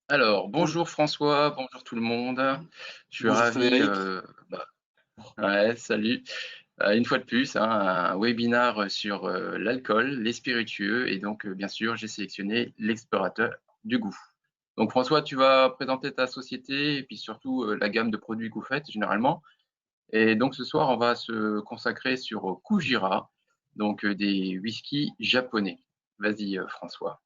Alors, Bon- bonjour François, bonjour tout le monde. Je suis Bonjour ravi, Frédéric. bah, ouais, salut. Une fois de plus, hein, un webinar sur l'alcool, les spiritueux, et donc, bien sûr, j'ai sélectionné l'explorateur du goût. Donc, François, tu vas présenter ta société et puis surtout la gamme de produits que vous faites généralement. Et donc, ce soir, on va se consacrer sur Kujira, donc des whiskies japonais. Vas-y, François.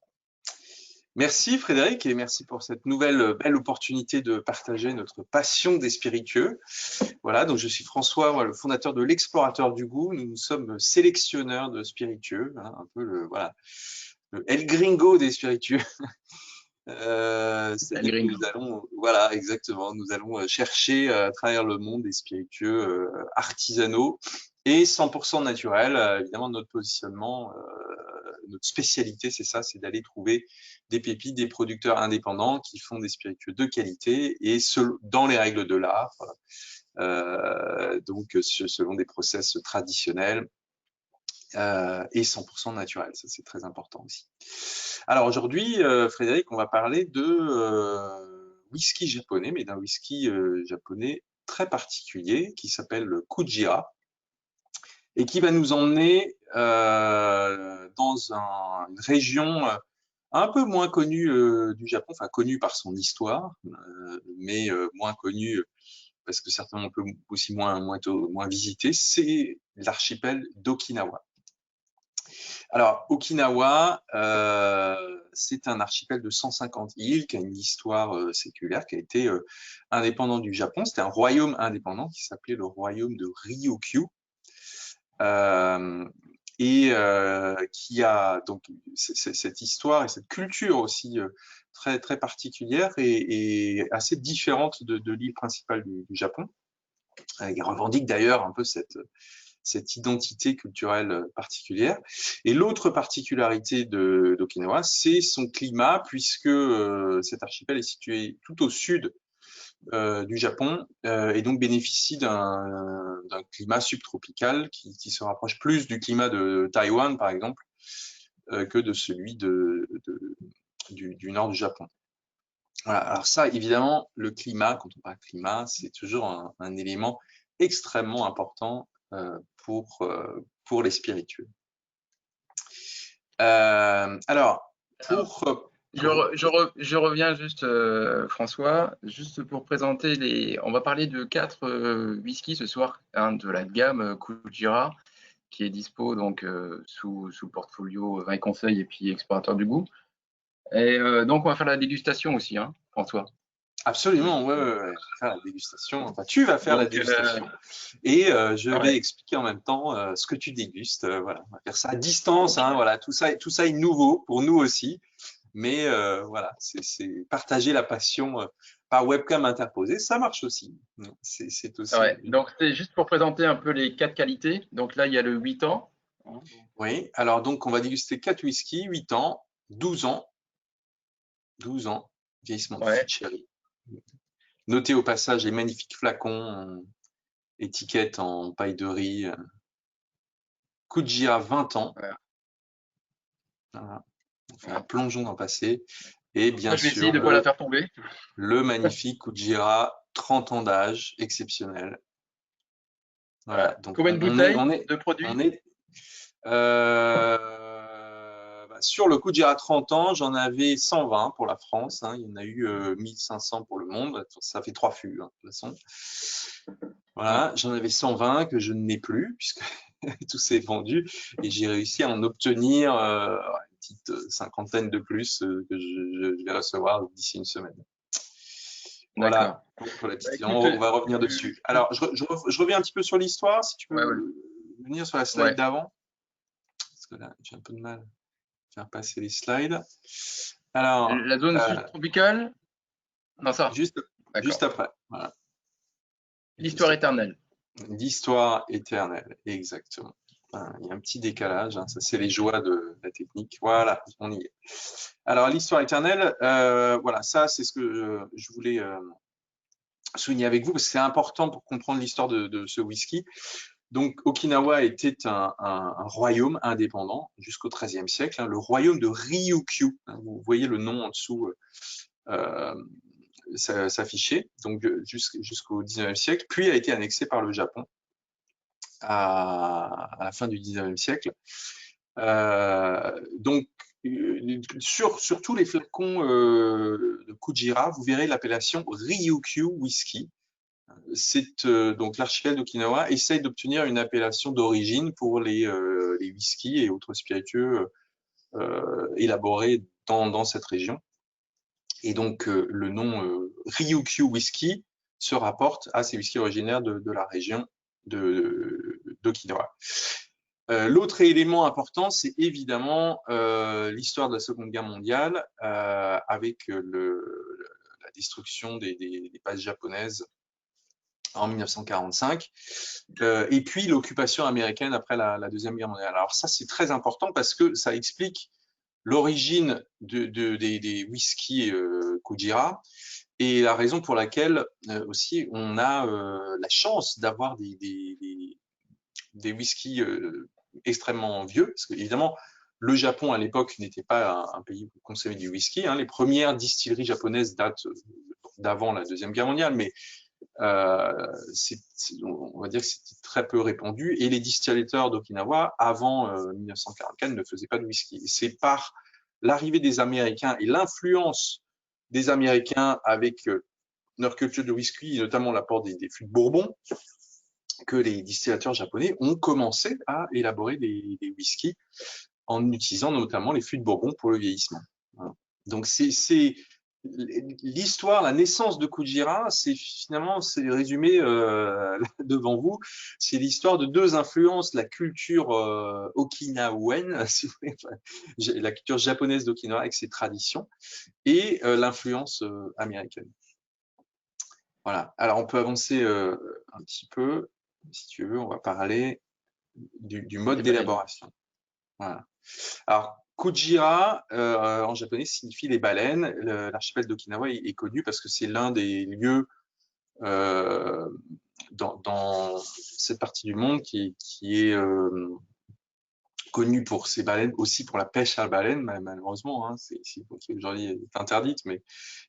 Merci Frédéric et merci pour cette nouvelle belle opportunité de partager notre passion des spiritueux. Voilà, donc je suis François, le fondateur de l'Explorateur du goût. Nous sommes sélectionneurs de spiritueux, hein, un peu le El Gringo des spiritueux. El C'est-à-dire que nous Gringo. allons, voilà, exactement, nous allons chercher à travers le monde des spiritueux artisanaux et 100% naturels. Évidemment, notre positionnement, notre spécialité, c'est ça, c'est d'aller trouver des pépites, des producteurs indépendants qui font des spiritueux de qualité et dans les règles de l'art, donc selon des process traditionnels et 100% naturels. Ça, c'est très important aussi. Alors aujourd'hui, Frédéric, on va parler de whisky japonais, mais d'un whisky japonais très particulier qui s'appelle le Kujira et qui va nous emmener dans une région un peu moins connue du Japon, enfin connue par son histoire, mais moins connue parce que certainement on peut aussi moins visiter, c'est l'archipel d'Okinawa. Alors, Okinawa, c'est un archipel de 150 îles qui a une histoire séculaire, qui a été indépendant du Japon. C'était un royaume indépendant qui s'appelait le royaume de Ryukyu. Euh, et qui a donc cette histoire et cette culture aussi très très particulière et assez différente de l'île principale du Japon. Il revendique d'ailleurs un peu cette identité culturelle particulière. Et l'autre particularité d'Okinawa, c'est son climat, puisque cet archipel est situé tout au sud du Japon et donc bénéficie d'un climat subtropical qui se rapproche plus du climat de Taïwan, par exemple, que de celui du nord du Japon. Voilà. Alors ça, évidemment, le climat, quand on parle climat, c'est toujours un élément extrêmement important pour les spiritueux. Alors, Alors, pour... je reviens juste, François, juste pour présenter les. On va parler de quatre whiskies ce soir, hein, de la gamme Kujira, qui est dispo donc sous portfolio Vin et Conseil et puis Explorateur du goût. Et donc, on va faire la dégustation aussi, hein, François. Absolument, ouais, ouais, ouais. On va faire la dégustation. Enfin, tu vas faire la Donc, dégustation et je vais ouais, expliquer en même temps ce que tu dégustes. Voilà, on va faire ça à distance. Hein, voilà, tout ça est nouveau pour nous aussi. Mais voilà, c'est partager la passion par webcam interposée, ça marche aussi. C'est aussi ouais. Donc, c'est juste pour présenter un peu les quatre qualités. Donc là, il y a le 8 ans, hein, Oui, alors donc on va déguster 4 whisky, 8 ans, 12 ans, vieillissement de fût ouais. de sherry. Notez au passage les magnifiques flacons, étiquettes en paille de riz. Kujira 20 ans. Voilà, Voilà. On fait un ouais. plongeon dans le passé. Et Moi, bien je vais essayer sûr, de ne pas la faire tomber. le magnifique Kujira 30 ans d'âge, exceptionnel. Voilà, Voilà. donc Combien de bouteilles de on produits? est sur le Kujira 30 ans, j'en avais 120 pour la France. Hein, il y en a eu 1500 pour le monde. Ça fait 3 fûts, hein, de toute façon. Ouais. Voilà, j'en avais 120 que je n'ai plus puisque tout s'est vendu et j'ai réussi à en obtenir une petite cinquantaine de plus que je vais recevoir d'ici une semaine. Voilà D'accord. pour la Bah, petite. écoute, On va revenir dessus. Alors, je reviens un petit peu sur l'histoire, si tu ouais, ouais, peux venir sur la slide ouais. d'avant, parce que là, j'ai un peu de mal à faire passer les slides. Alors, La zone subtropicale? Non, ça. juste, juste D'accord. après, voilà, juste L'histoire après. éternelle. L'histoire éternelle, exactement. Voilà, il y a un petit décalage, hein, ça c'est les joies de la technique. Voilà, on y est. Alors, l'histoire éternelle, voilà, ça c'est ce que je voulais souligner avec vous, parce que c'est important pour comprendre l'histoire de ce whisky. Donc, Okinawa était un royaume indépendant jusqu'au XIIIe siècle, hein, le royaume de Ryukyu. Hein, vous voyez le nom en dessous s'afficher, donc jusqu'au 19e siècle, puis a été annexé par le Japon à la fin du 19e siècle. Donc, sur tous les flacons de Kujira, vous verrez l'appellation Ryukyu Whisky. Donc l'archipel d'Okinawa essaye d'obtenir une appellation d'origine pour les whiskies et autres spiritueux élaborés dans cette région. Et donc le nom Ryukyu Whisky se rapporte à ces whiskies originaires de la région d'Okinawa. L'autre élément important, c'est évidemment l'histoire de la Seconde Guerre mondiale avec la destruction des bases japonaises en 1945 et puis l'occupation américaine après la Deuxième Guerre mondiale. Alors ça, c'est très important parce que ça explique l'origine des whiskies Kujira et la raison pour laquelle aussi on a la chance d'avoir des whiskies extrêmement vieux, parce que évidemment le Japon à l'époque n'était pas un pays où consommait du whisky. Les premières distilleries japonaises datent d'avant la Deuxième Guerre mondiale, mais on va dire que c'était très peu répandu. Et les distillateurs d'Okinawa, avant 1944, ne faisaient pas de whisky. C'est par l'arrivée des Américains et l'influence des Américains avec leur culture de whisky, notamment l'apport des fûts de Bourbon, que les distillateurs japonais ont commencé à élaborer des whiskies en utilisant notamment les fûts de Bourbon pour le vieillissement. Voilà. Donc c'est l'histoire, la naissance de Kujira, c'est finalement, c'est résumé devant vous, c'est l'histoire de deux influences, la culture okinawaine, si vous voulez, la culture japonaise d'Okinawa avec ses traditions, et l'influence américaine. Voilà. Alors on peut avancer un petit peu. Si tu veux, on va parler du mode d'élaboration. Voilà. Alors, Kujira, en japonais, signifie les baleines. L'archipel d'Okinawa est connu parce que c'est l'un des lieux dans cette partie du monde qui est connu pour ses baleines, aussi pour la pêche à la baleine, malheureusement, qui aujourd'hui est interdite, mais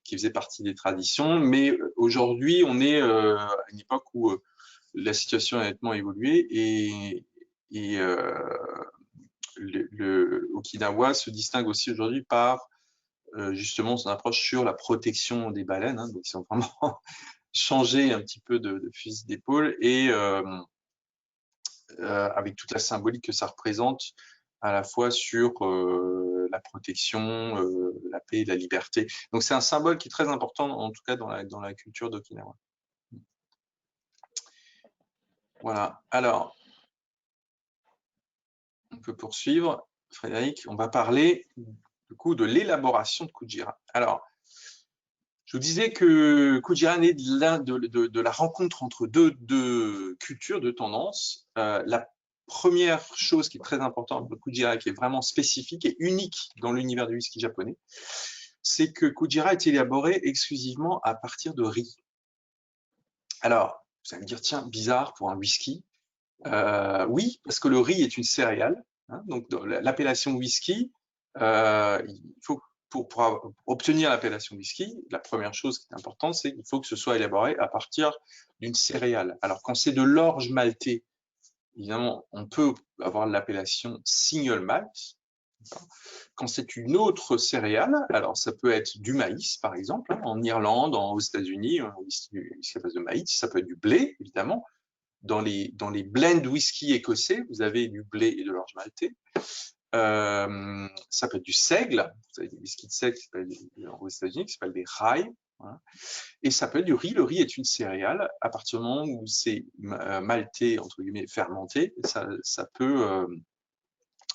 qui faisait partie des traditions. Mais aujourd'hui, on est à une époque où la situation a nettement évolué et le Okinawa se distingue aussi aujourd'hui par justement son approche sur la protection des baleines. Donc ils ont vraiment changé un petit peu de fusil d'épaule et avec toute la symbolique que ça représente à la fois sur la protection, la paix, la liberté. Donc c'est un symbole qui est très important en tout cas dans la culture d'Okinawa. Voilà. Alors, on peut poursuivre. Frédéric, on va parler du coup de l'élaboration de Kujira. Alors, je vous disais que Kujira naît de la rencontre entre deux cultures, deux tendances. La première chose qui est très importante pour Kujira, qui est vraiment spécifique et unique dans l'univers du whisky japonais, c'est que Kujira est élaboré exclusivement à partir de riz. Alors, vous allez me dire, tiens, bizarre pour un whisky. Oui, parce que le riz est une céréale. Donc, l'appellation whisky, il faut pour obtenir l'appellation whisky, la première chose qui est importante, c'est qu'il faut que ce soit élaboré à partir d'une céréale. Alors, quand c'est de l'orge maltée, évidemment, on peut avoir l'appellation single malt. Quand c'est une autre céréale, alors ça peut être du maïs, par exemple, en Irlande, aux États-Unis, whisky à base de maïs, ça peut être du blé, évidemment. Dans les blends whisky écossais, vous avez du blé et de l'orge maltée. Ça peut être du seigle, vous avez des whisky de seigle aux États-Unis qui s'appellent des rye. Voilà. Et ça peut être du riz. Le riz est une céréale. À partir du moment où c'est malté, entre guillemets, fermenté, ça peut,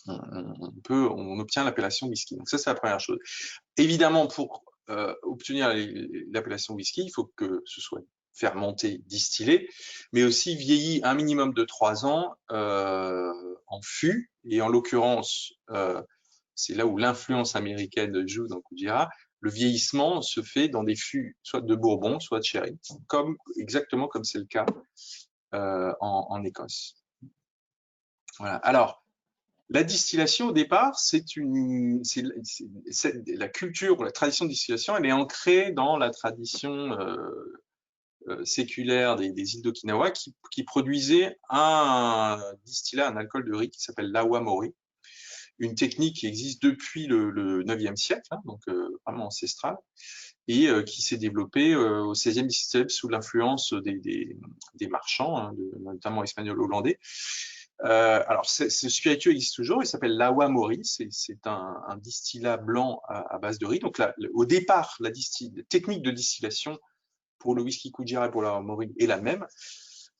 on obtient l'appellation whisky. Donc ça, c'est la première chose. Évidemment, pour obtenir l'appellation whisky, il faut que ce soit fermenté, distillé, mais aussi vieilli un minimum de 3 ans en fût. Et en l'occurrence, c'est là où l'influence américaine joue dans Kujira. Le vieillissement se fait dans des fûts soit de Bourbon, soit de Sherry, exactement comme c'est le cas en Écosse. Voilà. Alors, La distillation, au départ, c'est la culture ou la tradition de distillation, elle est ancrée dans la tradition séculaire des îles d'Okinawa qui produisaient un distillat, un alcool de riz qui s'appelle l'awamori, une technique qui existe depuis le 9e siècle, hein, donc vraiment ancestrale, et qui s'est développée au 16e, 17e siècle sous l'influence des marchands, hein, notamment espagnols, hollandais. Alors, ce spiritueux existe toujours, il s'appelle l'awamori, c'est un distillat blanc à base de riz. Donc, là, au départ, la technique de distillation pour le whisky Kujira et pour l'awamori est la même.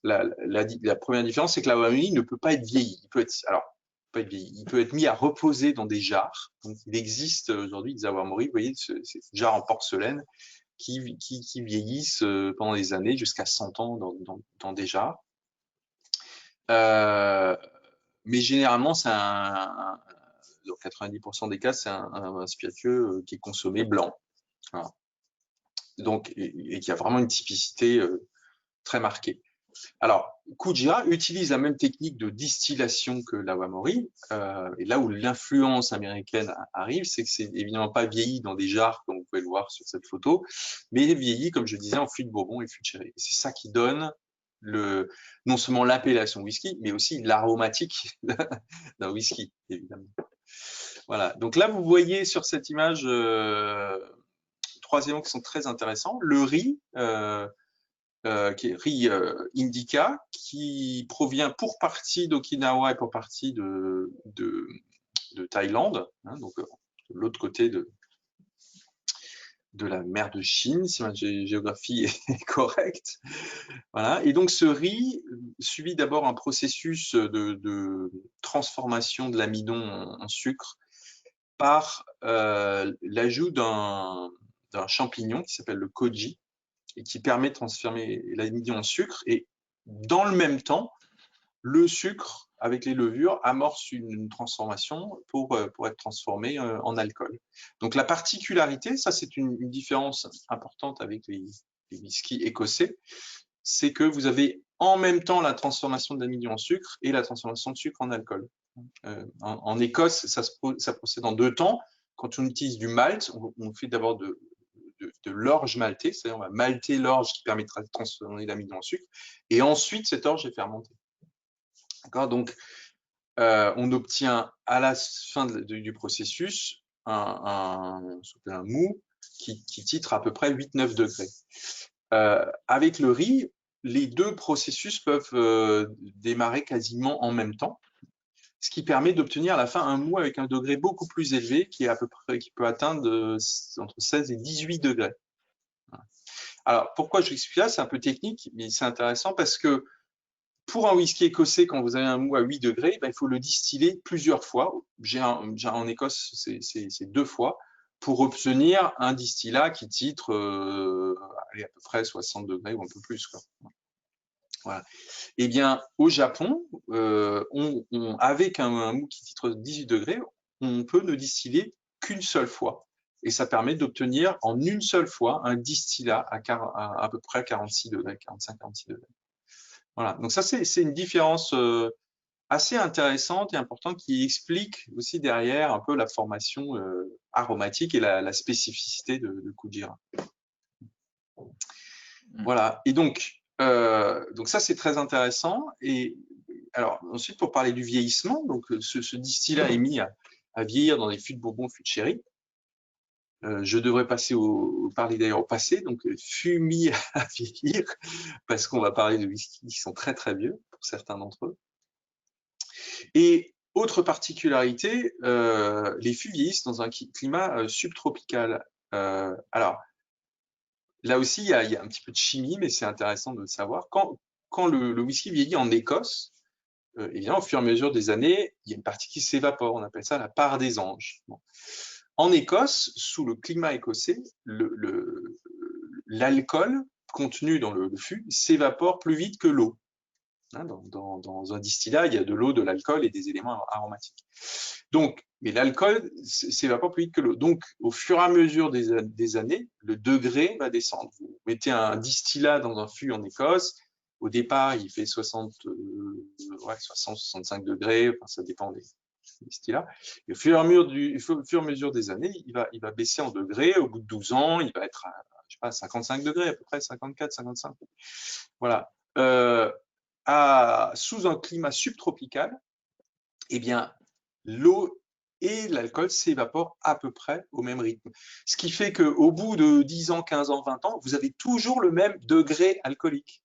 La première différence, c'est que l'awamori ne peut pas être vieilli. Il peut être mis à reposer dans des jarres. Donc, il existe aujourd'hui des awamori, vous voyez, ces jarres en porcelaine qui vieillissent pendant des années, jusqu'à 100 ans dans des jarres. Mais généralement, dans 90% des cas, c'est un spiritueux qui est consommé blanc. Voilà. Donc, et qui a vraiment une typicité très marquée. Alors, Kujira utilise la même technique de distillation que l'awamori, et là où l'influence américaine arrive, c'est que c'est évidemment pas vieilli dans des jarres, comme vous pouvez le voir sur cette photo, mais vieilli, comme je disais, en fût de Bourbon et fût de Sherry. C'est ça qui donne non seulement l'appellation whisky, mais aussi l'aromatique d'un whisky, évidemment. Voilà. Donc là, vous voyez sur cette image 3 éléments qui sont très intéressants. Le riz, qui est riz indica, qui provient pour partie d'Okinawa et pour partie de Thaïlande, hein, donc de l'autre côté de la mer de Chine, si ma géographie est correcte. Voilà. Et donc ce riz subit d'abord un processus de transformation de l'amidon en sucre par l'ajout d'un champignon qui s'appelle le koji, et qui permet de transformer l'amidon en sucre. Et dans le même temps, le sucre, avec les levures, amorce une transformation pour être transformé en alcool. Donc la particularité, ça c'est une différence importante avec les whiskies écossais, c'est que vous avez en même temps la transformation de l'amidon en sucre et la transformation de sucre en alcool. En Écosse, ça procède en 2 temps. Quand on utilise du malt, on fait d'abord de l'orge maltée, c'est-à-dire on va malter l'orge qui permettra de transformer l'amidon en sucre, et ensuite cette orge est fermentée. D'accord. Donc, on obtient à la fin du processus un mou qui titre à peu près 8-9 degrés. Avec le riz, les 2 processus peuvent démarrer quasiment en même temps, ce qui permet d'obtenir à la fin un mou avec un degré beaucoup plus élevé qui peut atteindre entre 16 et 18 degrés. Alors, pourquoi je explique ça? C'est un peu technique, mais c'est intéressant parce que pour un whisky écossais, quand vous avez un mou à 8 degrés, il faut le distiller plusieurs fois. En Écosse, c'est 2 fois pour obtenir un distillat qui titre à peu près 60 degrés ou un peu plus, quoi. Voilà. Eh bien, au Japon, avec un mou qui titre 18 degrés, on peut ne distiller qu'une seule fois. Et ça permet d'obtenir en une seule fois un distillat à peu près 46 degrés, 45-46 degrés. Voilà. Donc ça, c'est une différence assez intéressante et importante qui explique aussi derrière un peu la formation aromatique et la spécificité de Kujira. Voilà. Et donc ça, c'est très intéressant. Et alors, ensuite, pour parler du vieillissement, donc ce distillat est mis à vieillir dans des fûts de Bourbon, fûts de Sherry. Je devrais parler d'ailleurs au passé, donc fût mis à vieillir, parce qu'on va parler de whisky qui sont très très vieux pour certains d'entre eux. Et autre particularité, les fûts vieillissent dans un climat subtropical. Alors, là aussi, il y a un petit peu de chimie, mais c'est intéressant de le savoir. Quand le whisky vieillit en Écosse, évidemment, au fur et à mesure des années, il y a une partie qui s'évapore. On appelle ça la part des anges. Bon. En Écosse, sous le climat écossais, l'alcool contenu dans le fût s'évapore plus vite que l'eau. Hein, dans un distillat, il y a de l'eau, de l'alcool et des éléments aromatiques. Donc, mais l'alcool s'évapore plus vite que l'eau. Donc, au fur et à mesure des années, le degré va descendre. Vous mettez un distillat dans un fût en Écosse. Au départ, il fait 60-65 degrés. Enfin, ça dépend whisky-là. Et au fur et à mesure des années, il va baisser en degrés. Au bout de 12 ans, il va être à, je sais pas, 55 degrés, à peu près 54, 55. Voilà. Sous un climat subtropical, eh bien, l'eau et l'alcool s'évaporent à peu près au même rythme. Ce qui fait qu'au bout de 10 ans, 15 ans, 20 ans, vous avez toujours le même degré alcoolique.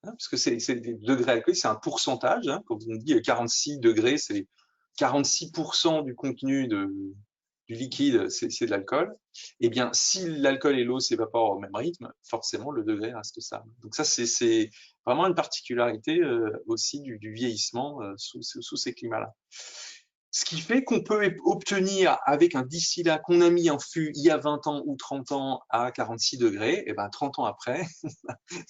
Parce que c'est des degrés alcooliques, c'est un pourcentage. Quand on dit 46 degrés, c'est 46% du contenu du liquide, c'est de l'alcool. Eh bien, si l'alcool et l'eau s'évaporent au même rythme, forcément, le degré reste stable. Donc ça, c'est vraiment une particularité aussi du vieillissement sous ces climats-là. Ce qui fait qu'on peut obtenir avec un distillat qu'on a mis en fût il y a 20 ans ou 30 ans à 46 degrés, et ben 30 ans après,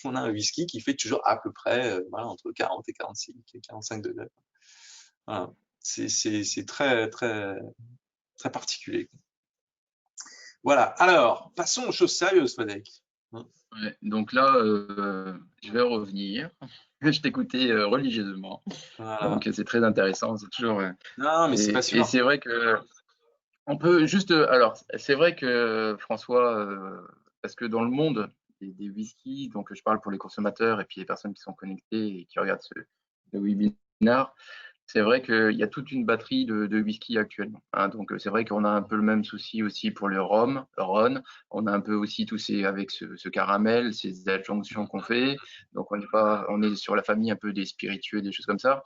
on a un whisky qui fait toujours à peu près voilà, entre 40 et 46, 45 degrés. Voilà. C'est très, très, très particulier. Voilà. Alors, passons aux choses sérieuses, Frédéric. Ouais, donc là, je vais revenir. Je t'écoutais religieusement. Voilà. Donc, c'est très intéressant. C'est toujours. Non, mais c'est Et passionnant. c'est vrai que on peut juste. Alors, c'est vrai que François, parce que dans le monde des whiskies, donc je parle pour les consommateurs et puis les personnes qui sont connectées et qui regardent le webinaire, c'est vrai qu'il y a toute une batterie de whisky actuellement. Donc, c'est vrai qu'on a un peu le même souci aussi pour le rhum, le Rhône. On a un peu aussi tous ces, avec ce caramel, ces adjonctions qu'on fait. Donc, on est sur la famille un peu des spiritueux, des choses comme ça.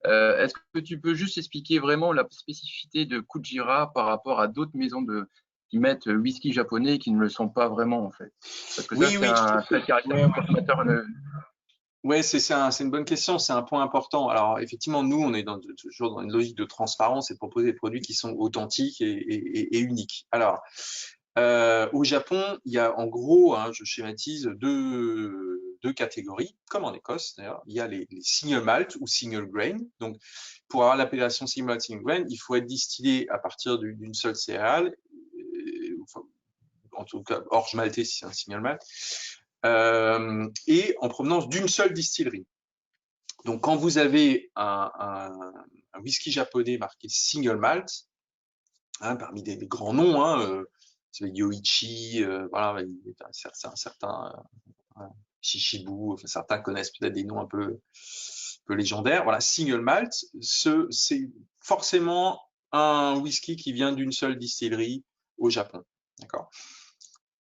Est-ce que tu peux juste expliquer vraiment la spécificité de Kujira par rapport à d'autres maisons qui mettent whisky japonais et qui ne le sont pas vraiment, en fait? Parce que ça, Oui, c'est oui, tout à un fait. trait de caractère que le consommateur ne. Ouais, c'est une bonne question, c'est un point important. Alors, effectivement, nous, on est toujours dans une logique de transparence et de proposer des produits qui sont authentiques et uniques. Alors, au Japon, il y a en gros, je schématise, deux catégories, comme en Écosse d'ailleurs. Il y a les single malt ou single grain. Donc, pour avoir l'appellation single malt, single grain, il faut être distillé à partir d'une seule céréale, enfin, en tout cas, orge maltais si c'est un single malt, et en provenance d'une seule distillerie. Donc, quand vous avez un whisky japonais marqué single malt, parmi des grands noms, c'est Yoichi, voilà, un certain Shishibu, enfin, certains connaissent peut-être des noms un peu légendaires. Voilà, single malt, c'est forcément un whisky qui vient d'une seule distillerie au Japon. D'accord.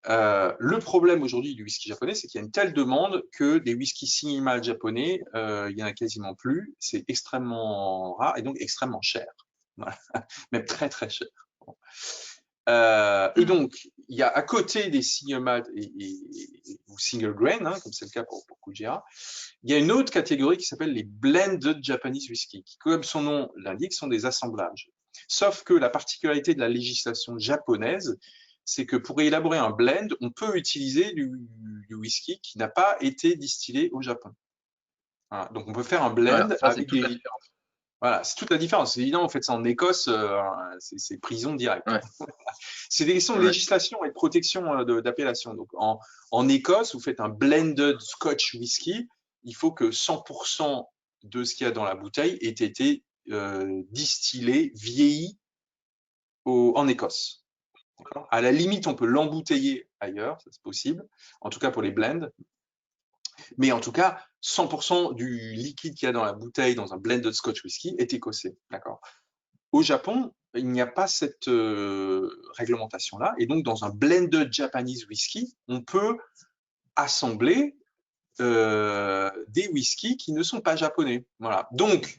Le problème aujourd'hui du whisky japonais, c'est qu'il y a une telle demande que des whiskies single malt japonais, il y en a quasiment plus. C'est extrêmement rare et donc extrêmement cher. Voilà. Même très très cher. Bon. Et donc, il y a à côté des single malt ou single grain, comme c'est le cas pour Kujira, il y a une autre catégorie qui s'appelle les blended Japanese whisky, qui, comme son nom l'indique, sont des assemblages. Sauf que la particularité de la législation japonaise, c'est que pour élaborer un blend, on peut utiliser du whisky qui n'a pas été distillé au Japon. Voilà. Donc, on peut faire un blend Voilà, ça, c'est avec toute la des. différence. Voilà, c'est toute la différence. C'est évident, en fait, c'est en Écosse, c'est prison directe. Ouais. C'est des questions de Ouais. législation et de protection d'appellation. Donc, en Écosse, vous faites un blended Scotch whisky, il faut que 100% de ce qu'il y a dans la bouteille ait été distillé, vieilli en Écosse. À la limite, on peut l'embouteiller ailleurs, ça c'est possible, en tout cas pour les blends. Mais en tout cas, 100% du liquide qu'il y a dans la bouteille dans un blended Scotch whisky est écossais. D'accord. Au Japon, il n'y a pas cette réglementation-là. Et donc, dans un blended Japanese whisky, on peut assembler des whiskies qui ne sont pas japonais. Voilà. Donc,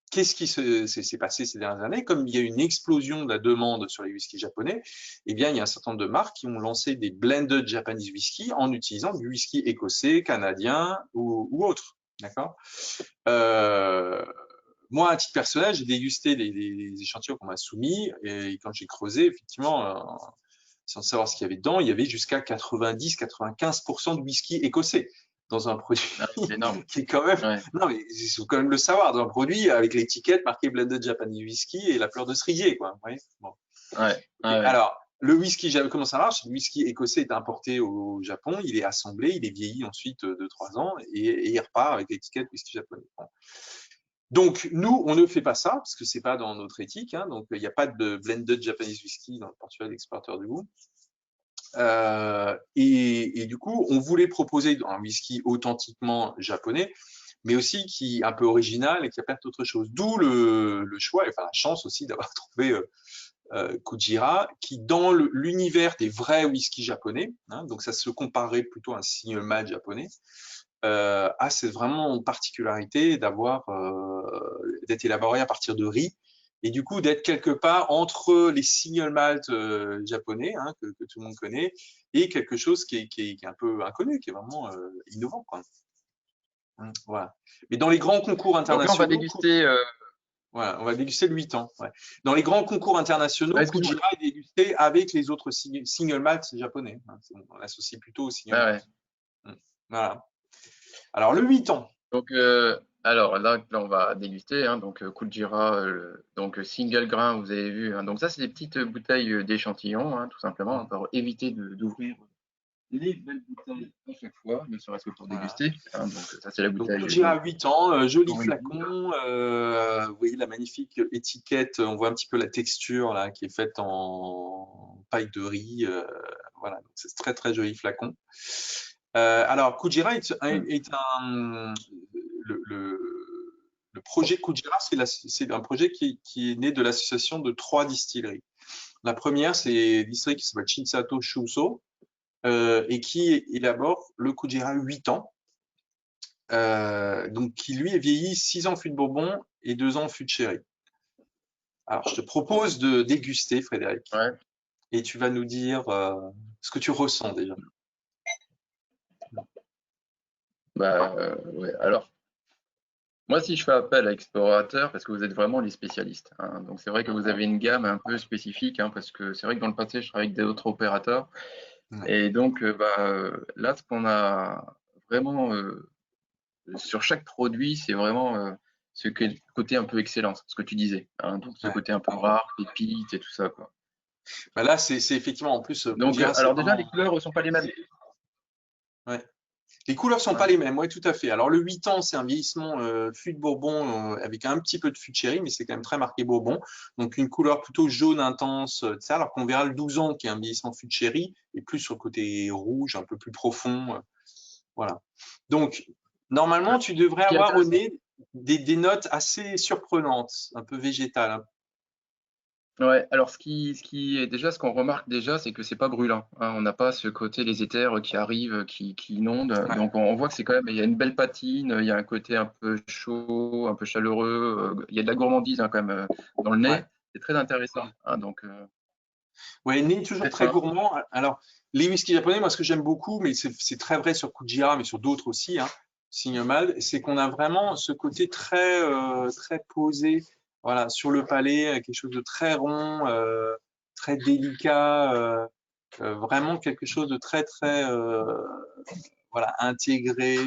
qu'est-ce qui s'est passé ces dernières années? Comme il y a une explosion de la demande sur les whiskies japonais, eh bien, il y a un certain nombre de marques qui ont lancé des blended Japanese whisky en utilisant du whisky écossais, canadien ou autre. D'accord. Moi, à titre personnel, j'ai dégusté des échantillons qu'on m'a soumis et quand j'ai creusé, effectivement, sans savoir ce qu'il y avait dedans, il y avait jusqu'à 90-95% de whisky écossais dans un produit C'est énorme. qui est quand même. Ouais. Non, mais il faut quand même le savoir, dans un produit avec l'étiquette marquée Blended Japanese Whisky et la fleur de cerisier, quoi. Vous voyez, bon. Ouais. Et Ouais. alors, le whisky, comment ça marche? Le whisky écossais est importé au Japon, il est assemblé, il est vieilli ensuite de 3 ans et il repart avec l'étiquette whisky japonais. Bon. Donc, nous, on ne fait pas ça, parce que c'est pas dans notre éthique, hein, donc il n'y a pas de blended Japanese whisky dans le portfolio d'exportateurs du goût. Et du coup, on voulait proposer un whisky authentiquement japonais, mais aussi qui est un peu original et qui apporte autre chose. D'où le choix, et enfin la chance aussi d'avoir trouvé Kujira, qui dans l'univers des vrais whiskies japonais, hein, donc ça se comparerait plutôt à un single malt japonais, a cette vraiment particularité d'être élaboré à partir de riz et du coup d'être quelque part entre les single malt japonais, hein, que tout le monde connaît, et quelque chose qui est un peu inconnu, qui est vraiment innovant, quoi. Voilà. Mais dans les grands concours Donc là, on va internationaux, déguster. voilà, on va déguster le 8 ans. Ouais. Dans les grands concours internationaux, Excuse-moi. Kujira est dégusté avec les autres single malt japonais, hein. On l'associe plutôt au single Ah malt. ouais. Voilà. Alors le 8 ans. Donc, alors là, on va déguster. Hein, donc, Kujira, donc single grain, vous avez vu. Hein, donc ça, c'est des petites bouteilles d'échantillons, hein, tout simplement, pour éviter d'ouvrir les belles bouteilles à chaque fois, ne serait-ce que pour Voilà. déguster. Hein, donc ça, c'est la Donc bouteille. Kujira 8 ans, joli Origine. flacon. Vous voyez la magnifique étiquette. On voit un petit peu la texture là qui est faite en paille de riz. Voilà, c'est très très joli flacon. Alors Kujira est un le projet Kujira, c'est un projet qui est né de l'association de 3 distilleries. La première, c'est une distillerie qui s'appelle Shinsato Shuso et qui élabore le Kujira 8 ans. Donc qui lui est vieilli 6 ans fût de Bourbon et 2 ans fût de Sherry. Alors je te propose de déguster, Frédéric, Ouais. et tu vas nous dire ce que tu ressens déjà. Bah, ouais. Alors, moi, si je fais appel à Explorateur, parce que vous êtes vraiment les spécialistes. Hein, donc, c'est vrai que vous avez une gamme un peu spécifique, hein, parce que c'est vrai que dans le passé, je travaillais avec d'autres opérateurs. Ouais. Et donc, là, ce qu'on a vraiment sur chaque produit, c'est vraiment côté un peu excellence, ce que tu disais. Hein, donc, ce Ouais. côté un peu rare, pépite et tout ça, quoi. Bah là, c'est effectivement en plus Donc, Kujira, c'est alors déjà, les vraiment. couleurs ne sont pas les mêmes. Ouais. Les couleurs sont pas Ouais. les mêmes, oui, tout à fait. Alors le 8 ans, c'est un vieillissement fût de Bourbon avec un petit peu de fût de Sherry, mais c'est quand même très marqué Bourbon. Donc une couleur plutôt jaune intense, ça, alors qu'on verra le 12 ans qui est un vieillissement fût de Sherry et plus sur le côté rouge, un peu plus profond. Voilà. Donc normalement, tu devrais Ce qui est avoir au intéressant. nez des notes assez surprenantes, un peu végétales, hein. Ouais, alors ce qui est déjà, ce qu'on remarque déjà, c'est que c'est pas brûlant. Hein. On n'a pas ce côté, les éthers qui arrivent, qui inondent. Ouais. Donc on voit que c'est quand même, il y a une belle patine, il y a un côté un peu chaud, un peu chaleureux. Il y a de la gourmandise hein, quand même dans le Ouais. nez. C'est très intéressant. Hein, donc Ouais, nez toujours très très fin. gourmand. Alors, les whiskies japonais, moi, ce que j'aime beaucoup, mais c'est très vrai sur Kujira, mais sur d'autres aussi, hein, Single Malt, c'est qu'on a vraiment ce côté très posé, voilà, sur le palais, quelque chose de très rond, très délicat, vraiment quelque chose de très, voilà, intégré,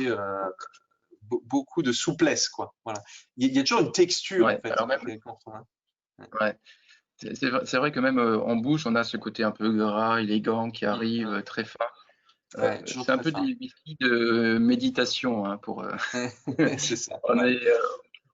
beaucoup de souplesse, quoi. Voilà. Il y a toujours une texture, en Ouais, fait, alors même, qu'on retrouve, hein. Ouais. ouais, c'est vrai que même en bouche, on a ce côté un peu gras, élégant qui arrive, très fin. Ouais, toujours C'est un très peu fin. des whisky de méditation hein, pour. C'est ça, On ouais. est,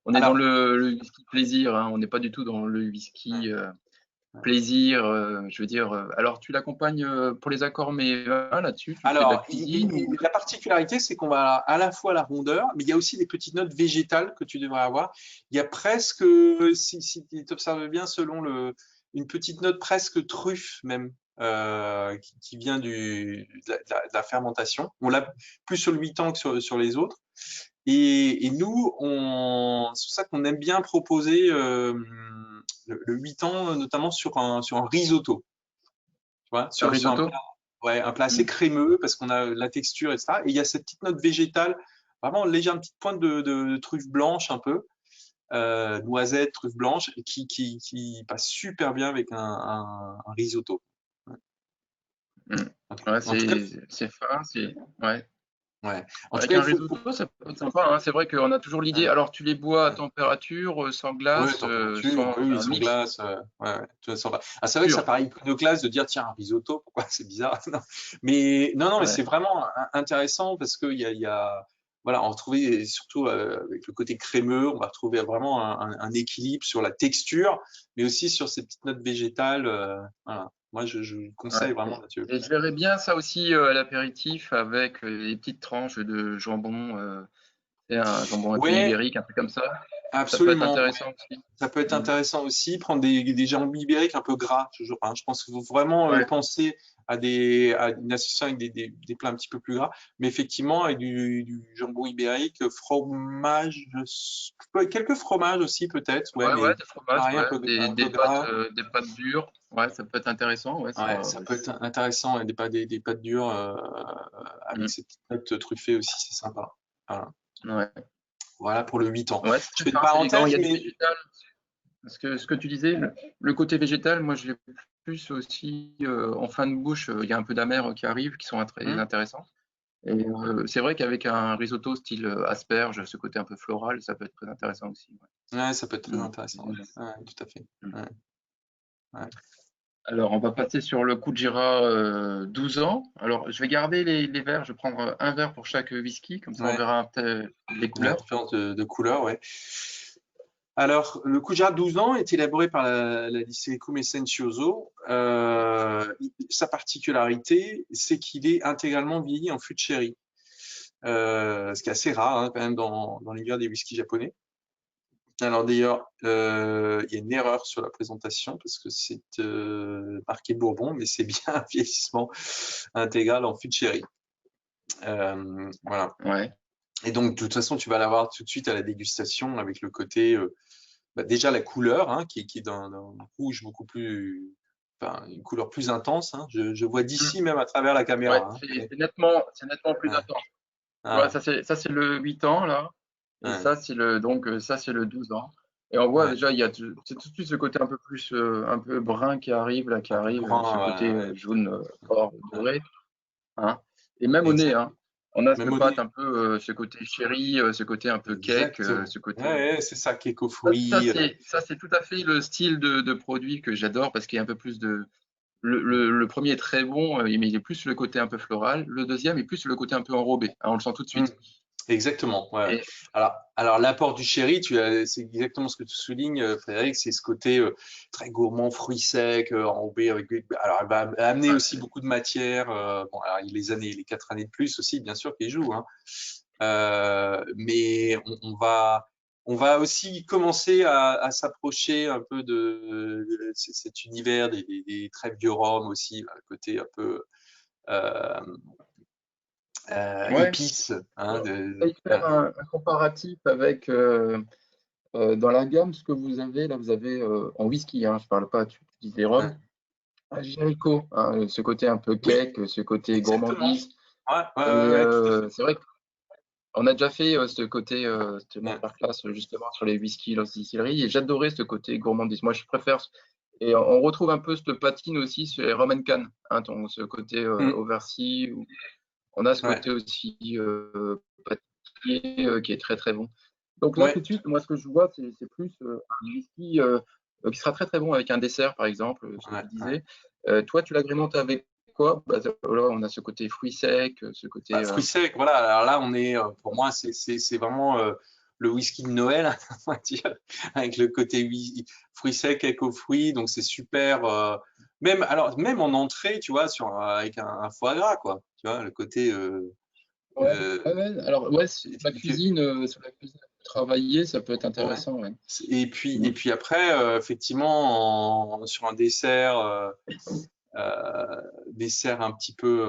on est dans Alors, le whisky plaisir, hein, on n'est pas du tout dans le ouais, whisky ouais. plaisir. Je veux dire, alors tu l'accompagnes pour les accords, mais là-dessus, tu fais de la Alors, cuisine ou. la particularité, c'est qu'on va à la fois la rondeur, mais il y a aussi des petites notes végétales que tu devrais avoir. Il y a presque, si tu observes bien, une petite note presque truffe même, qui vient de la fermentation. On l'a plus sur le 8 ans que sur les autres. Et nous, c'est pour ça qu'on aime bien proposer le 8 ans, notamment sur un risotto. Tu vois, Un sur un risotto? plat, ouais, un plat assez Mm. crémeux parce qu'on a la texture, etc. Et il y a cette petite note végétale, vraiment légère, une petite pointe de truffe blanche un peu, noisette, truffe blanche, qui passe super bien avec un risotto. Ouais. Mm. Ouais, En tout cas, c'est fin, ouais. ouais. En tout Avec cas, un risotto, ça peut être sympa. Hein. C'est vrai qu'on a toujours l'idée. ouais, Alors, tu les bois à ouais. température, sans Ouais, glace, température, sans oui, oui, un sans mix glace, ouais, ouais, tu vois, sympa. Ah, c'est vrai que ça pur. paraît iconoclaste de dire, tiens, un risotto, pourquoi c'est bizarre. Non. Mais non, non, mais Ouais. c'est vraiment intéressant parce qu'il y a voilà, on va retrouver, surtout avec le côté crémeux, on va retrouver vraiment un équilibre sur la texture, mais aussi sur ces petites notes végétales. Voilà. Moi, je Ouais. conseille vraiment Mathieu. Et je verrais bien ça aussi à l'apéritif avec des petites tranches de jambon, et un jambon un peu Ouais, ibérique, un truc comme ça. Ça peut être absolument. intéressant aussi. Ça peut être Mm. intéressant aussi, prendre des jambons ibériques un peu gras, toujours, hein. Je pense qu'il faut vraiment Ouais, penser à une association avec des plats un petit peu plus gras, mais effectivement, avec du jambon ibérique, fromage, quelques fromages aussi peut-être, ouais, ouais, mais des fromages, pareil, ouais, un peu gras. des pâtes dures. Ouais, ça peut être intéressant. Ouais, Ouais, ça. ça peut être intéressant, et des pâtes dures avec Mm. ces petites notes truffées aussi, c'est sympa. Voilà. Ouais, Voilà pour le 8 ans. ouais, Je c'est fais une simple, élégant. Il y parenthèse, a du mais végétal. Parce que ce que tu disais, le côté végétal, moi je l'ai plus aussi en fin de bouche. Il y a un peu d'amer qui arrive, qui sont très hmm, intéressants. Et c'est vrai qu'avec un risotto style asperge, ce côté un peu floral, ça peut être très intéressant aussi. ouais, ça peut être très Ouais. intéressant. Ouais, ouais, tout à fait. Mm. Ouais, ouais. Alors, on va passer sur le Kujira 12 ans. Alors, je vais garder les verres. Je vais prendre un verre pour chaque whisky, comme ça on Ouais, verra peut-être les la couleurs. différence de couleur, ouais. Alors, le Kujar 12 ans est élaboré par la distillerie Come Essenzioso. Sa particularité, c'est qu'il est intégralement vieilli en fût de sherry, ce qui est assez rare, hein, quand même dans l'univers des whiskies japonais. Alors d'ailleurs, il y a une erreur sur la présentation parce que c'est marqué Bourbon, mais c'est bien un vieillissement intégral en fût de sherry. Voilà. Ouais. Et donc, de toute façon, tu vas l'avoir tout de suite à la dégustation avec le côté, déjà la couleur, hein, qui est d'un rouge beaucoup plus, enfin, une couleur plus intense, hein. Je vois Mm. d'ici même à travers la Ouais, caméra, hein. c'est nettement plus Ouais, intense. Tu vois, ouais, ça c'est le 8 ans là, et ouais, ça c'est le 12 ans. Et on voit ouais. déjà c'est tout de suite ce côté un peu plus un peu brun qui arrive là, Un peu ce côté brun, ouais, tout à jaune fait. or Ouais, doré, hein. Et même au nez, exact. hein. On a Même cette au pâte nez. un peu ce côté chéri, ce côté un peu cake, Exactement. ce côté. Ouais, ouais, c'est ça, cake aux Ça, fruits. ça c'est tout à fait le style de produit que j'adore parce qu'il y a un peu plus de. Le premier est très bon, mais il est plus le côté un peu floral. Le deuxième est plus le côté un peu enrobé, hein, on le sent tout de Mm. suite. Exactement. Ouais. Et Alors l'apport du sherry, c'est exactement ce que tu soulignes, Frédéric, c'est ce côté très gourmand, fruits secs, enrobé avec. Alors, elle va amener ouais, aussi beaucoup de matière. Bon, alors il y a les 4 années de plus aussi, bien sûr, qui jouent, hein. Mais on va aussi commencer à s'approcher un peu de cet univers des très vieux rhums aussi, le côté un peu euh, ouais. épices, hein, Essaye de faire voilà. un comparatif avec dans la gamme ce que vous avez. Là, vous avez en whisky, hein, je parle pas, tu dis des rhums. Ouais. Un Jericho, hein, ce côté un peu Oui, cake, ce côté exactement. gourmandise. Ouais, ouais, Et ouais, ouais, tout à fait. c'est vrai qu'on a déjà fait ce côté, cette Ouais, masterclass justement sur les whisky, la distillerie, et j'adorais ce côté gourmandise. Moi, je préfère. Et on retrouve un peu cette patine aussi sur les rum and can, hein, ce côté mm, oversea. On a ce ouais, côté aussi pâtissier qui est très très bon. Donc là, tout ouais, de suite, moi, ce que je vois, c'est plus un whisky qui sera très très bon avec un dessert, par exemple, ce que ouais, tu ouais. disais. Toi, tu l'agrémentes avec quoi? Bah, là, on a ce côté fruits secs, ce côté. Bah, fruits secs, voilà. Alors là, on est, pour moi, c'est vraiment le whisky de Noël, on va dire, avec le côté fruits secs, éco fruits. Donc c'est super. Même, alors même en entrée, tu vois, avec un foie gras, quoi. Tu vois, le côté. Ouais, Euh, ouais, ouais. Alors, ouais, sur la cuisine travaillée, ça peut être ouais. intéressant. Ouais. Et Mm. puis après, effectivement, sur un dessert. Dessert un petit peu,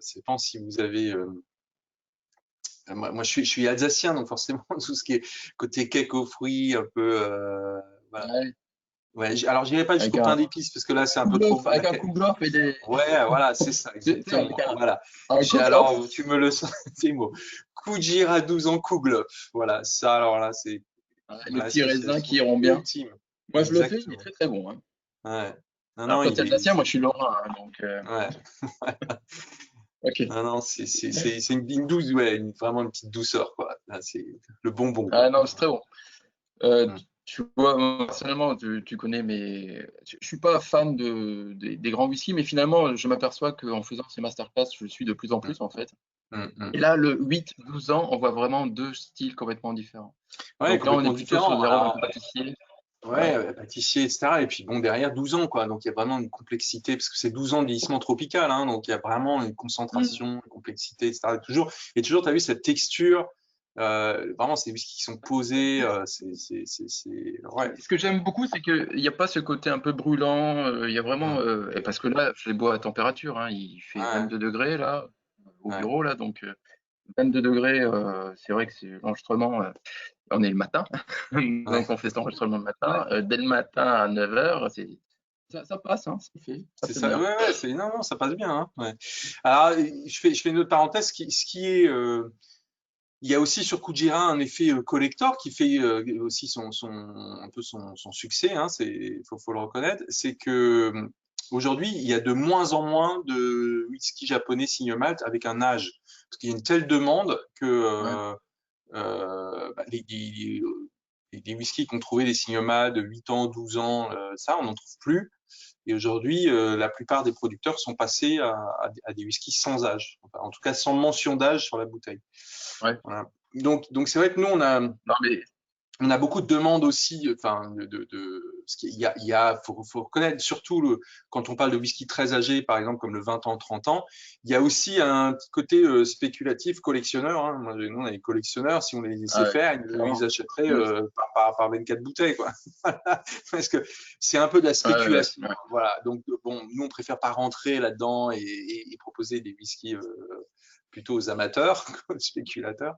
ça dépend si vous avez. Moi, je suis alsacien, donc forcément tout ce qui est côté cake aux fruits, un peu, voilà. Ouais. Ouais, alors j'irai pas Avec jusqu'au pain d'épices parce que là c'est un peu trop. Avec un kouglof et des. Ouais, voilà, c'est ça, Tu sais, avec exactement. Voilà. un kouglof. Alors tu me le c'est mot. Kujira 12 ans Kouglof. Voilà, ça alors là c'est Ouais, les petits raisins l'association qui iront bien. ultime. Moi, je le fais, il est Exactement. très très bon, hein. Ouais. Non, Alors, non, toi, tu es alsacien, moi, je suis lorrain, hein, donc. ouais. Ok. Non, non, c'est une douce, ouais, vraiment une petite douceur, quoi. Là, c'est le bonbon, Ah quoi. non, c'est très bon. Mm. Tu vois, moi, personnellement, tu connais mes. Je suis pas fan des grands whisky, mais finalement, je m'aperçois qu'en faisant ces masterclass, je le suis de plus en Mm. plus, en fait. Et là, le 8-12 ans, on voit vraiment deux styles complètement différents. Ouais, Donc là, on est complètement plutôt sur différent. des arômes un Alors, peu pâtissiers. ouais, pâtissier, etc. Et puis bon, derrière 12 ans, quoi. Donc il y a vraiment une complexité, parce que c'est 12 ans de vieillissement tropical, hein, donc il y a vraiment une concentration, une complexité, etc. Et toujours, tu as vu cette texture. Vraiment, c'est des whisky qui sont posés. Ouais. Ce que j'aime beaucoup, c'est qu'il n'y a pas ce côté un peu brûlant. Il y a vraiment, et parce que là, je les bois à température. Hein, il fait Ouais, 22 degrés là, au ouais, bureau là, donc 22 degrés. C'est vrai que c'est l'enregistrement. On est le matin, ouais. donc on fait cet enregistrement le matin. Dès le matin à 9 heures, ça passe, hein, ça C'est fait ça. bien. Ouais, ouais, non, non, ça passe bien. Hein, ouais. Alors, je fais une autre parenthèse. Ce qui est, il y a aussi sur Kujira un effet collector qui fait aussi un peu son succès. Hein, faut le reconnaître. C'est que aujourd'hui, il y a de moins en moins de whisky japonais single malt avec un âge, parce qu'il y a une telle demande que Ouais. bah, les whiskies qu'on trouvait des single malt de 8 ans, 12 ans, ça, on n'en trouve plus. Et aujourd'hui, la plupart des producteurs sont passés à des whiskies sans âge, enfin, en tout cas sans mention d'âge sur la bouteille. Ouais. Voilà. Donc c'est vrai que nous, Non, mais on a beaucoup de demandes aussi, enfin, parce faut reconnaître, surtout quand on parle de whisky très âgé, par exemple, comme le 20 ans, 30 ans, il y a aussi un petit côté spéculatif, collectionneur. Hein. Nous, on a des collectionneurs, si on les laissait ouais, faire, ils clairement. achèteraient Oui. par 24 bouteilles, quoi. Parce que c'est un peu de la spéculation. Ouais. Voilà. Donc, bon, nous, on préfère pas rentrer là-dedans et proposer des whiskies plutôt aux amateurs, aux spéculateurs.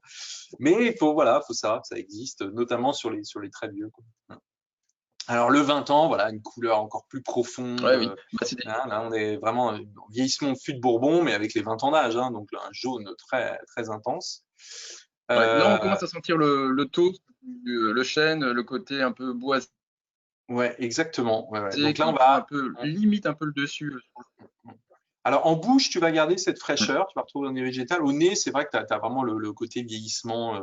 Mais faut ça existe, notamment sur les très vieux, quoi. Alors le 20 ans, voilà, une couleur encore plus profonde. Ouais, oui. Bah, Hein, là, on est vraiment en vieillissement fût de Bourbon, mais avec les 20 ans d'âge, hein, donc là, un jaune très très intense. ouais, là, on Euh, commence à sentir le toast, le chêne, le côté un peu boisé ouais, exactement. Ouais, ouais. Donc là, on qui prend un va. peu, limite un peu le dessus. Alors en bouche, tu vas garder cette fraîcheur, tu vas retrouver un nez végétal. Au nez, c'est vrai que tu as vraiment le côté vieillissement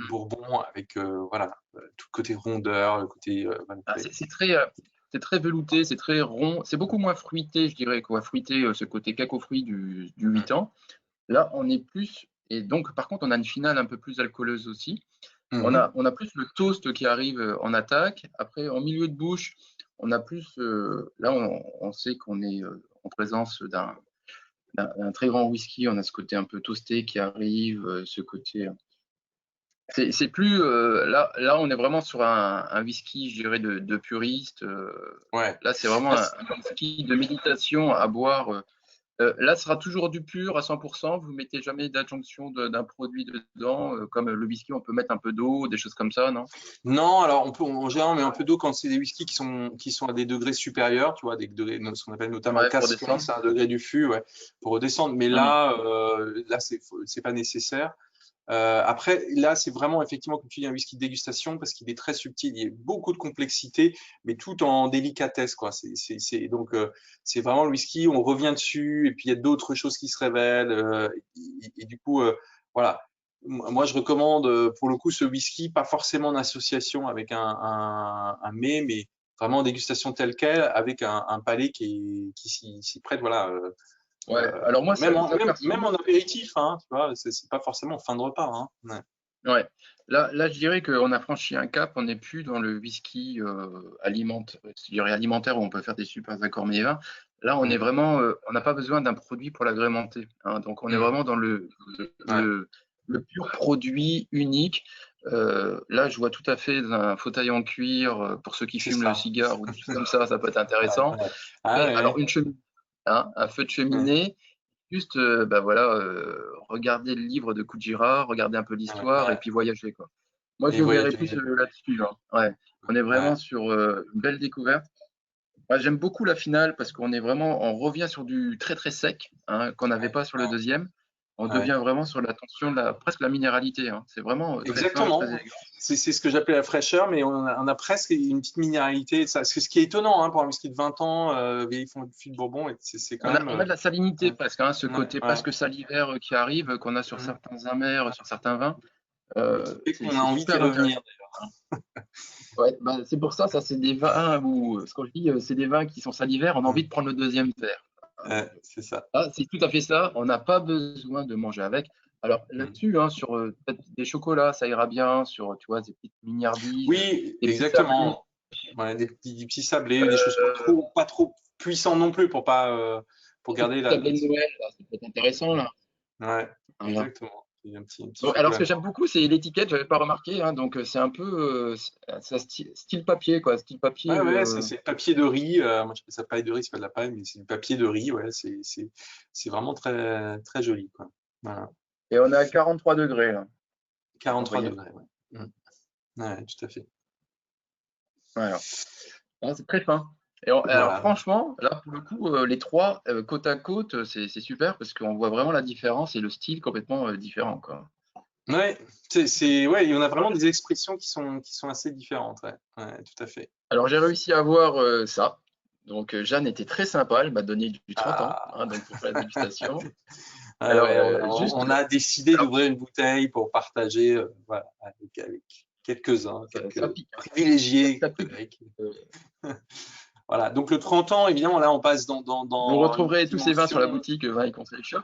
Bourbon avec voilà tout le côté rondeur, le côté Ah, c'est très velouté, c'est très rond, c'est beaucoup moins fruité, je dirais, quoi. Fruité, ce côté cacao-fruit du 8 ans. Là, on est plus, et donc, par contre, on a une finale un peu plus alcooleuse aussi. Mhm. On a plus le toast qui arrive en attaque. Après, en milieu de bouche, on a plus, là, on sait qu'on est en présence d'un très grand whisky. On a ce côté un peu toasté qui arrive, ce côté. C'est plus là, on est vraiment sur un whisky, je dirais, de puriste. Ouais. Là, c'est vraiment Ah, un whisky de méditation à boire. Là, ce sera toujours du pur à 100%. Vous mettez jamais d'adjonction d'un produit dedans, comme le whisky, on peut mettre un peu d'eau, des choses comme ça, non? non, alors en général, on met un peu d'eau quand c'est des whiskies qui sont à des degrés supérieurs, tu vois, des degrés, ce qu'on appelle notamment Ouais, pour cask, descendre. c'est un degré du fût, ouais, pour redescendre. Mais Hum. là, c'est pas nécessaire. Après, là, c'est vraiment effectivement, comme tu dis, un whisky de dégustation parce qu'il est très subtil, il y a beaucoup de complexité, mais tout en délicatesse, quoi. Donc, c'est vraiment le whisky, on revient dessus, et puis il y a d'autres choses qui se révèlent, et du coup, voilà. Moi, je recommande pour le coup ce whisky, pas forcément en association avec un mets, mais vraiment en dégustation telle quelle, avec un palais qui s'y prête, voilà. Ouais. Alors moi, Même perso, en apéritif, hein, tu vois, c'est pas forcément en fin de repas. Hein. Ouais. ouais. Là, je dirais qu'on a franchi un cap. On n'est plus dans le whisky je dirais alimentaire où on peut faire des super accords mais vins. Là, on est Mm, vraiment, on n'a pas besoin d'un produit pour l'agrémenter. Hein. Donc, on est mm, vraiment dans ouais, le pur produit unique. Là, je vois tout à fait un fauteuil en cuir pour ceux qui c'est fument le ça. cigare ou des choses comme ça peut être Ouais, intéressant. ouais. Ah Et alors, ouais, une cheminée, hein, un feu de ouais, cheminée. Juste, bah voilà, regarder le livre de Kujira, regarder un peu ouais, l'histoire et ouais. puis voyager, quoi. Moi, Et je verrais voyager. plus là-dessus, hein. Ouais. On est Ouais, vraiment sur une belle découverte. Moi, j'aime beaucoup la finale parce qu'on est vraiment, on revient sur du très très sec, hein, qu'on n'avait ouais, pas sur le deuxième. On ouais. devient vraiment sur la tension, presque la minéralité, hein. C'est vraiment très fin, très Exactement. élégant. C'est ce que j'appelais la fraîcheur, mais on a presque une petite minéralité. Ça, c'est ce qui est étonnant hein, pour un whisky de 20 ans, vieilli fût de Bourbon, et c'est quand même. On a de la salinité presque, hein, ce Ouais, côté ouais. presque salivaire qui arrive, qu'on a sur Mm. certains amers, sur certains vins. Et qui fait qu'on a C'est envie d'y super revenir. intéressant. Ouais, bah, c'est pour ça, ça c'est des vins où, ce qu'on dit, c'est des vins qui sont salivaires, on a envie de prendre le deuxième verre. c'est ça. Ah, c'est tout à fait ça. On n'a pas besoin de manger avec. Alors là-dessus, hein, sur peut-être des chocolats, ça ira bien. Sur, tu vois, des petites mignardises, Oui, des petits sablés, exactement. Ouais, des petits sablés, des choses pas trop puissantes non plus pour des garder petits la. sablés de Noël, là, ça peut être intéressant là. Ouais, Voilà. exactement. Il y a un petit Bon, alors, ce chocolat que j'aime noir. beaucoup, c'est l'étiquette. J'avais pas remarqué, hein, donc c'est un peu ça style papier, quoi. Style papier. Ouais, ouais, c'est le papier de riz. Moi, je fais ça paille de riz, c'est pas de la paille, mais c'est du papier de riz. Ouais, c'est vraiment très, très joli, quoi. Voilà. Et on est à 43 degrés là. Vous 43 voyez? degrés, ouais. Ouais, tout à fait. Voilà. Ah, c'est très fin. Alors Voilà. franchement, là pour le coup, les trois côte à côte, c'est super parce qu'on voit vraiment la différence et le style complètement différent, quoi. Ouais, ouais, il y en a vraiment des expressions qui sont assez différentes. Ouais, ouais, tout à fait. Alors j'ai réussi à avoir ça. Donc Jeanne était très sympa, elle m'a donné du 30 ans, Ah. hein, donc pour faire la dégustation. Ouais, Alors ouais, juste, on a décidé alors d'ouvrir une bouteille pour partager, voilà, avec quelques-uns, ça quelques pique, hein. privilégiés. Ça pique. Euh, Voilà, donc le 30 ans, évidemment, là, on passe Vous dans une autre retrouverez tous ces vins sur la dimension. boutique Vin et Conseil Shop.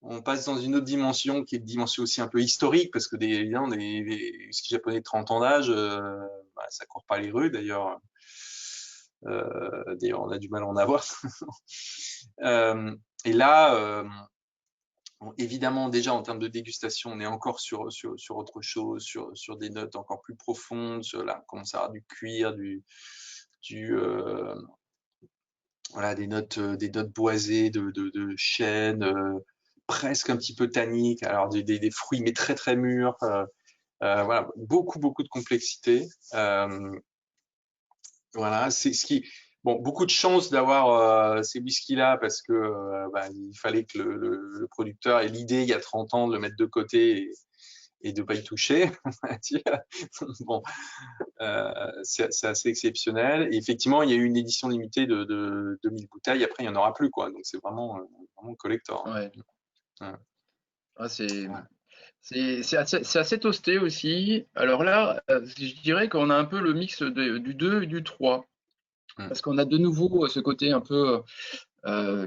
On passe dans une autre dimension qui est une dimension aussi un peu historique, parce que évidemment, les whisky japonais de 30 ans d'âge, bah, ça court pas les rues. D'ailleurs, on a du mal à en avoir. Et là, bon, évidemment, déjà en termes de dégustation, on est encore sur autre chose, sur des notes encore plus profondes. Là, on commence à avoir du cuir, du, voilà, des notes boisées de chêne, presque un petit peu tanniques. Alors des fruits mais très très mûrs. Voilà, beaucoup de complexité. Voilà, c'est ce qui. Bon, beaucoup de chance d'avoir ces whisky-là parce que bah, il fallait que le producteur ait l'idée il y a 30 ans de le mettre de côté et de pas y toucher. Bon, c'est assez exceptionnel. Et effectivement, il y a eu une édition limitée de 2000 bouteilles. Après, il n'y en aura plus, quoi. Donc, c'est vraiment collector. Ouais. Ouais. Ah, Ouais. c'est assez toasté aussi. Alors là, je dirais qu'on a un peu le mix du 2 et du 3. Mm. Parce qu'on a de nouveau ce côté un peu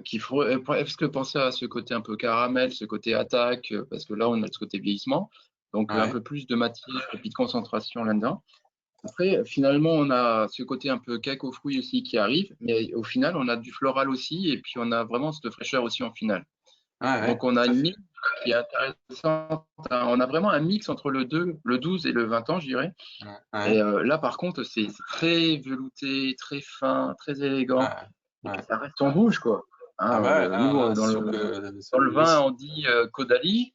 qui ferait presque penser à ce côté un peu caramel, ce côté attaque, parce que là, on a ce côté vieillissement. Donc, un Ouais. peu plus de matière et puis de concentration là-dedans. Après, finalement, on a ce côté un peu cake aux fruits aussi qui arrive. Mais au final, on a du floral aussi. Et puis, on a vraiment cette fraîcheur aussi en finale. Ouais, ouais, Donc, on a tout à une fait. mix qui est intéressante. On a vraiment un mix entre le 2, le 12 et le 20 ans, je dirais. Ouais, Et ouais, là, par contre, c'est très velouté, très fin, très élégant. ouais, Et puis, ouais. ça reste en bouche, quoi. Ah Hein, bah ouais, nous, là, c'est sûr que dans le vin, oui. on dit Caudalie.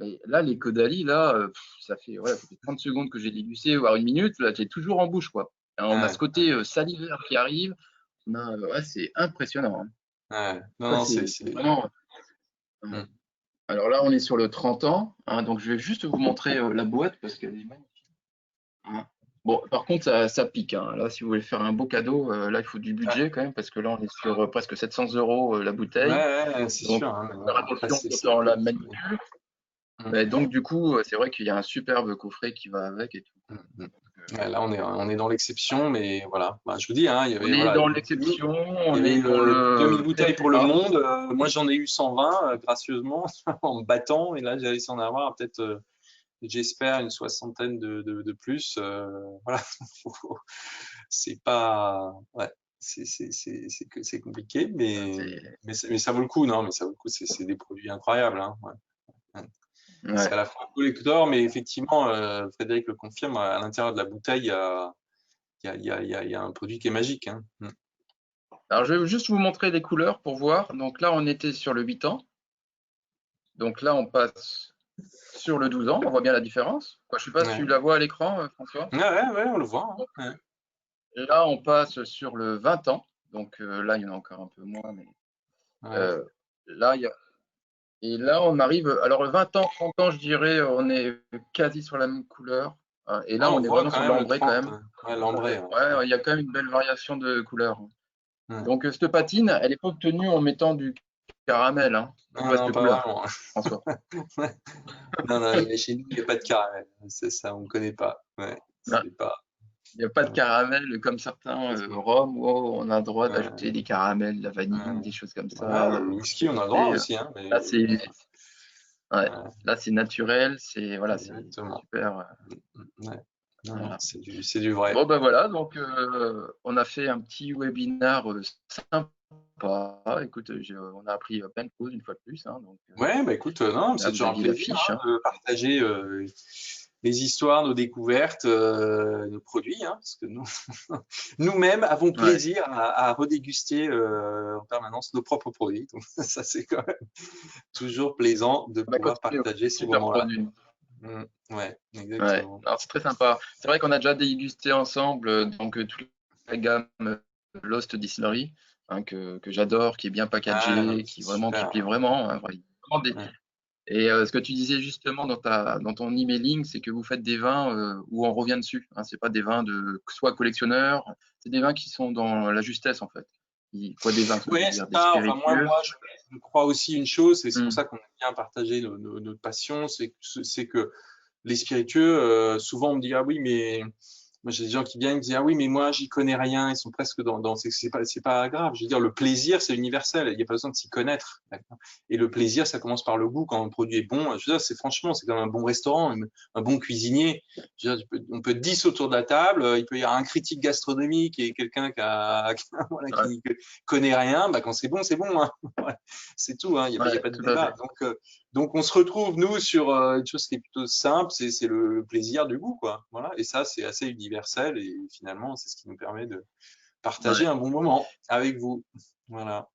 Mais là, les Caudalie, là, ça fait 30 secondes que j'ai dégusté, voire une minute. Là, j'ai toujours en bouche, quoi. Hein, on a ce Ouais, côté salivaire qui arrive. Ouais, c'est impressionnant. Hein. ouais. Non, Ça, non, c'est vraiment. hmm. Alors là, on est sur le 30 ans. Hein, donc, je vais juste vous montrer la boîte parce qu'elle est magnifique. Hein. Bon, par contre, ça pique. Hein. Là, si vous voulez faire un beau cadeau, là, il faut du Ah, budget quand même parce que là, on est sur presque 700 € la bouteille. ouais, ouais, c'est Donc, sûr, hein, mais faire bon, après, attention quand on la manipule. hmm, Mais donc, du coup, c'est vrai qu'il y a un superbe coffret qui va avec et tout. hmm, hmm. Ouais, là, on est dans l'exception, mais voilà. Bah, je vous dis, hein, il y On avait, est voilà, dans l'exception, il y on avait est dans 2000 le très bouteilles pour le gras. monde. Moi, j'en ai eu 120, gracieusement, en me battant. Et là, j'ai réussi à en avoir peut-être, j'espère, une soixantaine de plus. Voilà. C'est pas. Ouais. C'est compliqué, C'est- mais ça vaut le coup, non, mais ça vaut le coup, c'est des produits incroyables, hein, ouais. Ouais. C'est Ouais. à la fois un collector, mais effectivement, Frédéric le confirme, à l'intérieur de la bouteille, il y a un produit qui est magique, hein. Mm. Alors, je vais juste vous montrer les couleurs pour voir. Donc là, on était sur le 8 ans. Donc là, on passe sur le 12 ans. On voit bien la différence. Quoi, je ne sais pas si tu Ouais. la vois à l'écran, François. Ouais, ouais, ouais, on le voit, hein. Là, on passe sur le 20 ans. Donc là, il y en a encore un peu moins. Mais Ouais, ouais. euh, là, et là, on arrive. Alors, 20 ans, 30 ans, je dirais, on est quasi sur la même couleur. Hein. Et là, Ah, on on est voit vraiment quand sur même le l'ambré quand 30, même. hein. Ouais, l'ambré, ouais. Ouais, il y a quand même une belle variation de couleurs. Ouais. Donc, cette patine, elle n'est pas obtenue en mettant du caramel. Hein. Je vous Non, passe non, les pas couleurs, vraiment. François. Non, non, mais chez nous, il n'y a pas de caramel. C'est ça, on ne connaît pas. Ouais, Là, c'est pas. Il n'y a pas de caramel comme certains rhum où on a le droit Ouais, d'ajouter des caramels, de la vanille, ouais. des choses comme Voilà, ça. le whisky, on a le droit Et, aussi, hein, mais là, c'est ouais, ouais, là, c'est naturel, c'est voilà, c'est exactement. super. Ouais. Non, non, Voilà. c'est du vrai. Bon, ben voilà, donc on a fait un petit webinar sympa. Écoute, on a appris plein de choses une fois de plus. Hein, donc Ouais, bah écoute, non, là, c'est vous toujours un aviez la plaisir fiche. Hein. de partager les histoires, nos découvertes, nos produits, hein, parce que nous, nous-mêmes avons Ouais, plaisir à redéguster en permanence nos propres produits. Donc ça, c'est quand même toujours plaisant de on va pouvoir continuer. partager ces Super moments-là. produit. Ouais, Ouais, exactement. alors c'est très sympa. C'est vrai qu'on a déjà dégusté ensemble donc toute la gamme Lost Distillery hein, que j'adore, qui est bien Ah, packagé, c'est qui super. plaît vraiment. Hein, vraiment Ouais. et ce que tu disais justement dans ton emailing, c'est que vous faites des vins où on revient dessus. Hein, c'est pas des vins de soit collectionneurs, c'est des vins qui sont dans la justesse en fait. Quoi des vins, ce que je veux Ouais, dire, c'est des ça. Enfin, spiritueux. je crois aussi une chose, et c'est pour Mmh. ça qu'on aime bien partager notre passion, c'est que les spiritueux, souvent on me dit, ah oui, mais moi j'ai des gens qui viennent me dire, ah oui, mais moi j'y connais rien, ils sont presque c'est pas grave. Je veux dire, le plaisir, c'est universel, il n'y a pas besoin de s'y connaître. D'accord. Et le plaisir, ça commence par le goût. Quand un produit est bon, je veux dire, franchement, c'est comme un bon restaurant, un bon cuisinier. Je veux dire, on peut être 10 autour de la table, il peut y avoir un critique gastronomique et quelqu'un voilà, Ouais, qui connaît rien, bah quand c'est bon, hein. Voilà. C'est tout, hein. Y a ouais, pas de tout à débat. fait. Donc on se retrouve nous sur une chose qui est plutôt simple, c'est le plaisir du goût, quoi. Voilà. Et ça, c'est assez universel et finalement, c'est ce qui nous permet de partager Ouais. un bon moment avec vous. Voilà.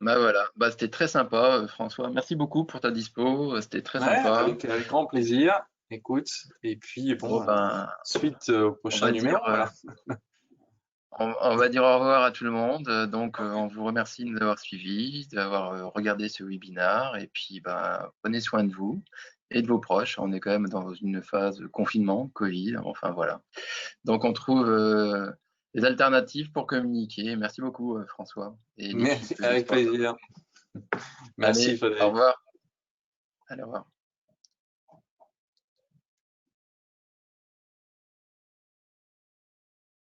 Bah voilà, bah, c'était très sympa, François. Merci beaucoup pour ta dispo, c'était très Ouais, sympa. avec grand plaisir. Écoute. Et puis Bon bon, ben, suite au on prochain va dire, numéro. Voilà. on va dire au revoir à tout le monde. Donc, on vous remercie de nous avoir suivis, d'avoir regardé ce webinar. Et puis, ben, prenez soin de vous et de vos proches. On est quand même dans une phase de confinement, Covid. Enfin voilà. Donc, on trouve des alternatives pour communiquer. Merci beaucoup, François et Mais l'équipe avec d'Export. plaisir. Merci Allez, au Frédéric. revoir. Allez, au revoir.